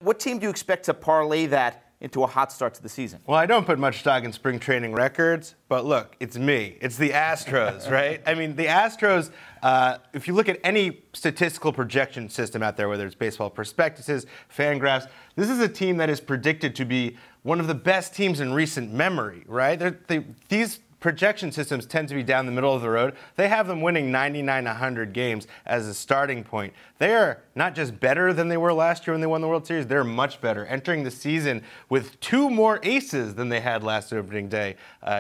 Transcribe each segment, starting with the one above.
What team do you expect to parlay that into a hot start to the season? Well, I don't put much stock in spring training records, but look, it's me. It's the Astros, right? I mean, the Astros, if you look at any statistical projection system out there, whether it's baseball prospectuses, Fangraphs, this is a team that is predicted to be one of the best teams in recent memory, right? These projection systems tend to be down the middle of the road. They have them winning 99, 100 games as a starting point. They are not just better than they were last year when they won the World Series, they're much better, entering the season with 2 more aces than they had last opening day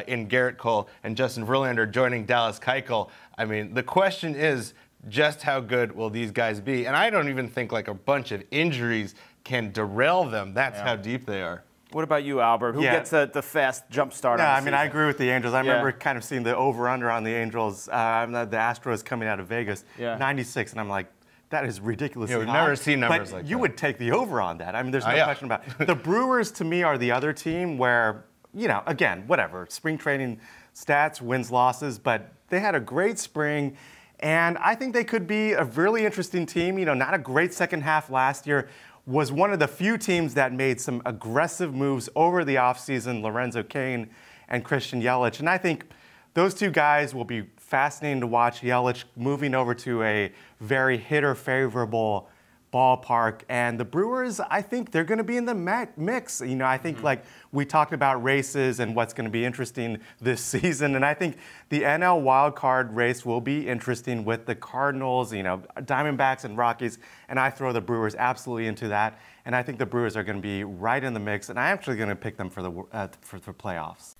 in Garrett Cole and Justin Verlander joining Dallas Keuchel. I mean, the question is, just how good will these guys be? And I don't even think like a bunch of injuries can derail them. That's how deep they are. What about you, Albert? Who gets the fast jump start? Yeah, I mean, I agree with the Angels. I remember kind of seeing the over-under on the Angels, the Astros coming out of Vegas, 96, and I'm like, that is ridiculously high. We've never seen numbers like that. You would take the over on that. I mean, there's no question about it. The Brewers, to me, are the other team where, you know, again, whatever, spring training stats, wins, losses, but they had a great spring, and I think they could be a really interesting team. You know, not a great second half last year. Was one of the few teams that made some aggressive moves over the offseason, Lorenzo Cain and Christian Yelich. And I think those two guys will be fascinating to watch. Yelich moving over to a very hitter-favorable ballpark. And the Brewers, I think they're going to be in the mix. You know, I think like we talked about races and what's going to be interesting this season. And I think the NL wildcard race will be interesting with the Cardinals, you know, Diamondbacks and Rockies. And I throw the Brewers absolutely into that. And I think the Brewers are going to be right in the mix. And I'm actually going to pick them for the playoffs.